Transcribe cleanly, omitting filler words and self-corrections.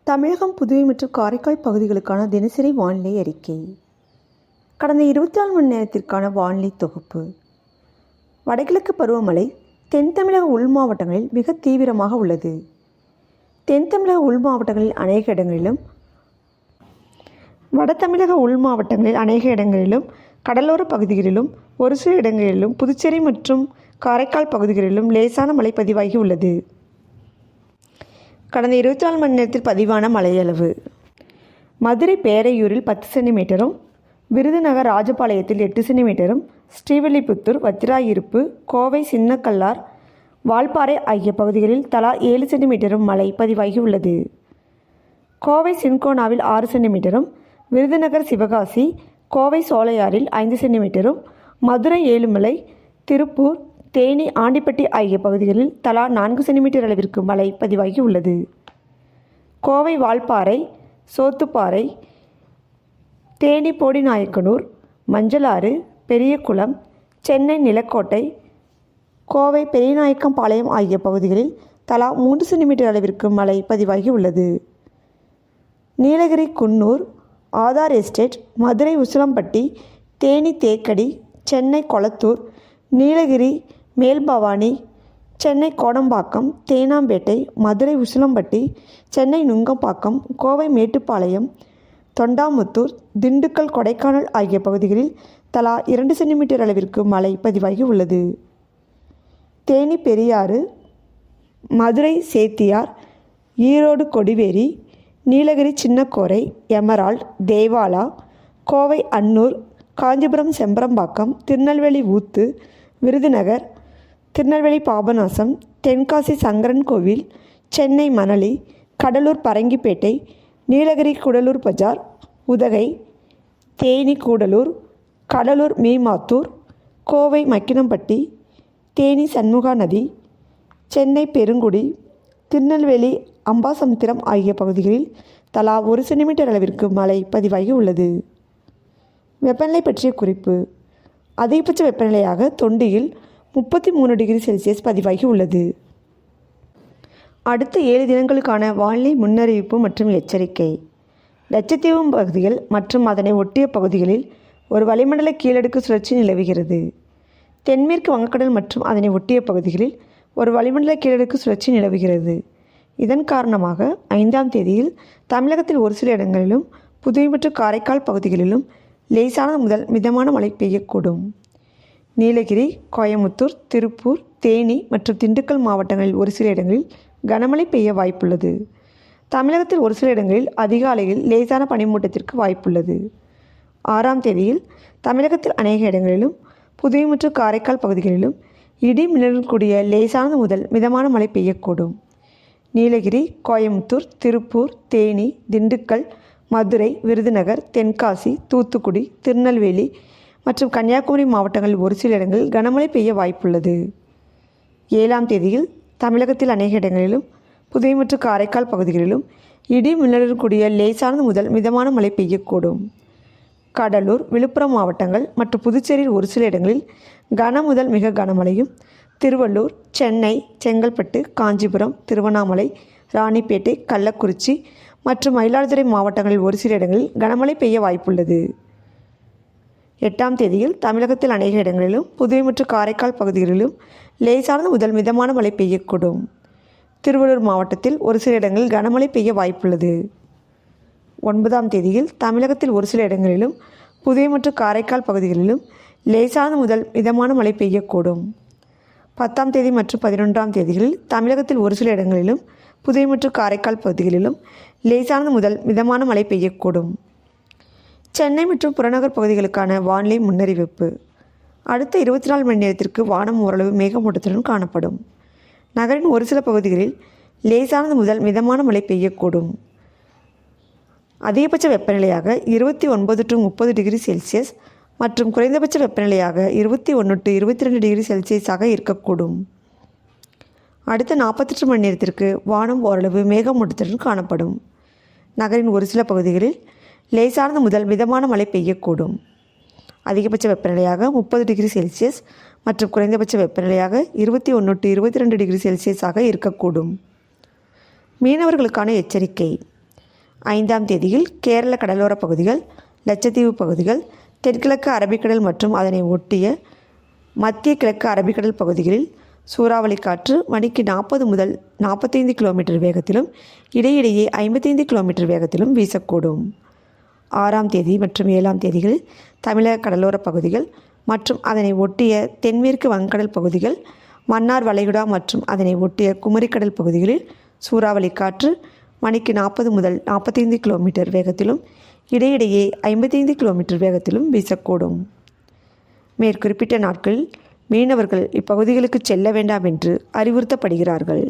தமிழகம், புதுவை மற்றும் காரைக்கால் பகுதிகளுக்கான தினசரி வானிலை அறிக்கை. கடந்த 24 மணி நேரத்திற்கான வானிலை தொகுப்பு. வடகிழக்கு பருவமழை தென் தமிழக உள் மாவட்டங்களில் மிக தீவிரமாக உள்ளது. தென் தமிழக உள் மாவட்டங்களில் அநேக இடங்களிலும், வட தமிழக உள் மாவட்டங்களில் அநேக இடங்களிலும், கடலோர பகுதிகளிலும் ஒரு சில இடங்களிலும், புதுச்சேரி மற்றும் காரைக்கால் பகுதிகளிலும் லேசான மழை பதிவாகி உள்ளது. கடந்த 24 மணி நேரத்தில் பதிவான மழையளவு: மதுரை பேரையூரில் 10 சென்டிமீட்டரும், விருதுநகர் ராஜபாளையத்தில் 8 சென்டிமீட்டரும், ஸ்ரீவில்லிபுத்தூர், வத்திராயிருப்பு, கோவை சின்னக்கல்லார், வால்பாறை ஆகிய பகுதிகளில் தலா 7 சென்டிமீட்டரும் மழை பதிவாகி உள்ளது. கோவை சின்கோனாவில் 6 சென்டிமீட்டரும், விருதுநகர் சிவகாசி, கோவை சோலையாறில் 5 சென்டிமீட்டரும், மதுரை ஏழுமலை, திருப்பூர், தேனி, ஆண்டிப்பட்டி ஆகிய பகுதிகளில் தலா 4 சென்டிமீட்டர் அளவிற்கு மழை பதிவாகி உள்ளது. கோவை வால்பாறை, சோத்துப்பாறை, தேனி போடிநாயக்கனூர், மஞ்சளாறு, பெரியகுளம், சென்னை நிலக்கோட்டை, கோவை பெரியநாயக்கம்பாளையம் ஆகிய பகுதிகளில் தலா 3 சென்டிமீட்டர் அளவிற்கு மழை பதிவாகி உள்ளது. நீலகிரி குன்னூர், ஆதார் எஸ்டேட், மதுரை உசிலம்பட்டி, தேனி தேக்கடி, சென்னை கொளத்தூர், நீலகிரி மேல்பவானி, சென்னை கோடம்பாக்கம், தேனாம்பேட்டை, மதுரை உசிலம்பட்டி, சென்னை நுங்கம்பாக்கம், கோவை மேட்டுப்பாளையம், தொண்டாமுத்தூர், திண்டுக்கல், கொடைக்கானல் ஆகிய பகுதிகளில் தலா 2 சென்டிமீட்டர் அளவிற்கு மழை பதிவாகி உள்ளது. தேனி பெரியாறு, மதுரை சேத்தியார், ஈரோடு கொடிவேரி, நீலகிரி சின்னக்கோரை, எமரால்ட், தேவாலா, கோவை அன்னூர், காஞ்சிபுரம் செம்பரம்பாக்கம், திருநெல்வேலி ஊத்து, விருதுநகர், திருநெல்வேலி பாபநாசம், தென்காசி சங்கரன் கோவில், சென்னை மணலி, கடலூர் பரங்கிப்பேட்டை, நீலகிரி கூடலூர் பஜார், உதகை, தேனி கூடலூர், கடலூர் மீமாத்தூர், கோவை மக்கினம்பட்டி, தேனி சண்முகா நதி, சென்னை பெருங்குடி, திருநெல்வேலி அம்பாசமுத்திரம் ஆகிய பகுதிகளில் தலா 1 சென்டிமீட்டர் அளவிற்கு மழை பதிவாகி உள்ளது. வெப்பநிலை பற்றிய குறிப்பு: அதிகபட்ச வெப்பநிலையாக தொண்டியில் 33 டிகிரி செல்சியஸ் பதிவாகி உள்ளது. அடுத்த 7 தினங்களுக்கான வானிலை முன்னறிவிப்பு மற்றும் எச்சரிக்கை. லட்சத்தீவு பகுதிகள் மற்றும் அதனை ஒட்டிய பகுதிகளில் ஒரு வளிமண்டல கீழடுக்கு சுழற்சி நிலவுகிறது. தென்மேற்கு வங்கக்கடல் மற்றும் அதனை ஒட்டிய பகுதிகளில் ஒரு வளிமண்டல கீழடுக்கு சுழற்சி நிலவுகிறது. இதன் காரணமாக 5ஆம் தேதியில் தமிழகத்தில் ஒரு சில இடங்களிலும், புதுவை மற்றும் காரைக்கால் பகுதிகளிலும் லேசானது முதல் மிதமான மழை பெய்யக்கூடும். நீலகிரி, கோயமுத்தூர், திருப்பூர், தேனி மற்றும் திண்டுக்கல் மாவட்டங்களில் ஒரு சில இடங்களில் கனமழை பெய்ய வாய்ப்புள்ளது. தமிழகத்தில் ஒரு சில இடங்களில் அதிகாலையில் லேசான பனிமூட்டத்திற்கு வாய்ப்புள்ளது. 6ஆம் தேதியில் தமிழகத்தில் அநேக இடங்களிலும், புதுவை மற்றும் காரைக்கால் பகுதிகளிலும் இடி மின்னலுடன் கூடிய லேசானது முதல் மிதமான மழை பெய்யக்கூடும். நீலகிரி, கோயமுத்தூர், திருப்பூர், தேனி, திண்டுக்கல், மதுரை, விருதுநகர், தென்காசி, தூத்துக்குடி, திருநெல்வேலி மற்றும் கன்னியாகுமரி மாவட்டங்களில் ஒரு சில இடங்களில் கனமழை பெய்ய வாய்ப்புள்ளது. 7ஆம் தேதியில் தமிழகத்தில் அநேக இடங்களிலும், புதுவை மற்றும் காரைக்கால் பகுதிகளிலும் இடி மின்னலுடன் கூடிய லேசானது முதல் மிதமான மழை பெய்யக்கூடும். கடலூர், விழுப்புரம் மாவட்டங்கள் மற்றும் புதுச்சேரியில் ஒரு சில இடங்களில் கன முதல் மிக கனமழையும், திருவள்ளூர், சென்னை, செங்கல்பட்டு, காஞ்சிபுரம், திருவண்ணாமலை, ராணிப்பேட்டை, கள்ளக்குறிச்சி மற்றும் மயிலாடுதுறை மாவட்டங்களில் ஒரு சில இடங்களில் கனமழை பெய்ய வாய்ப்புள்ளது. 8ஆம் தேதியில் தமிழகத்தில் அநேக இடங்களிலும், புதுவை மற்றும் காரைக்கால் பகுதிகளிலும் லேசானது முதல் மிதமான மழை பெய்யக்கூடும். திருவள்ளூர் மாவட்டத்தில் ஒரு சில இடங்களில் கனமழை பெய்ய வாய்ப்புள்ளது. 9ஆம் தேதியில் தமிழகத்தில் ஒரு சில இடங்களிலும், புதுவை மற்றும் காரைக்கால் பகுதிகளிலும் லேசானது முதல் மிதமான மழை பெய்யக்கூடும். 10ஆம் தேதி மற்றும் 11ஆம் தேதிகளில் தமிழகத்தில் ஒரு சில இடங்களிலும், புதுவை மற்றும் காரைக்கால் பகுதிகளிலும் லேசானது முதல் மிதமான மழை பெய்யக்கூடும். சென்னை மற்றும் புறநகர் பகுதிகளுக்கான வானிலை முன்னறிவிப்பு. அடுத்த 24 மணி நேரத்திற்கு வானம் ஓரளவு மேகமூட்டத்துடன் காணப்படும். நகரின் ஒரு சில பகுதிகளில் லேசானது முதல் மிதமான மழை பெய்யக்கூடும். அதிகபட்ச வெப்பநிலையாக 29 to 30 டிகிரி செல்சியஸ் மற்றும் குறைந்தபட்ச வெப்பநிலையாக 21 to 22 டிகிரி செல்சியஸாக இருக்கக்கூடும். அடுத்த 48 மணி நேரத்திற்கு வானம் ஓரளவு மேகமூட்டத்துடன் காணப்படும். நகரின் ஒரு சில பகுதிகளில் லேசானது முதல் மிதமான மழை பெய்யக்கூடும். அதிகபட்ச வெப்பநிலையாக 30 டிகிரி செல்சியஸ் மற்றும் குறைந்தபட்ச வெப்பநிலையாக 21 to 22 டிகிரி செல்சியஸாக இருக்கக்கூடும். மீனவர்களுக்கான எச்சரிக்கை. 5ஆம் தேதியில் கேரள கடலோர பகுதிகள், லட்சத்தீவு பகுதிகள், தென்கிழக்கு அரபிக்கடல் மற்றும் அதனை ஒட்டிய மத்திய கிழக்கு அரபிக்கடல் பகுதிகளில் சூறாவளி காற்று மணிக்கு 40 முதல் 45 கிலோமீட்டர் வேகத்திலும் இடையிடையே 55 கிலோமீட்டர் வேகத்திலும் வீசக்கூடும். 6ஆம் தேதி மற்றும் 7ஆம் தேதிகளில் தமிழக கடலோர பகுதிகள் மற்றும் அதனை ஒட்டிய தென்மேற்கு வங்கக்கடல் பகுதிகள், மன்னார் வளைகுடா மற்றும் அதனை ஒட்டிய குமரிக்கடல் பகுதிகளில் சூறாவளி காற்று மணிக்கு 40 முதல் 45 கிலோமீட்டர் வேகத்திலும் இடையிடையே 55 கிலோமீட்டர் வேகத்திலும் வீசக்கூடும். மேற்குறிப்பிட்ட நாட்களில் மீனவர்கள் இப்பகுதிகளுக்கு செல்ல வேண்டாம் என்று அறிவுறுத்தப்படுகிறார்கள்.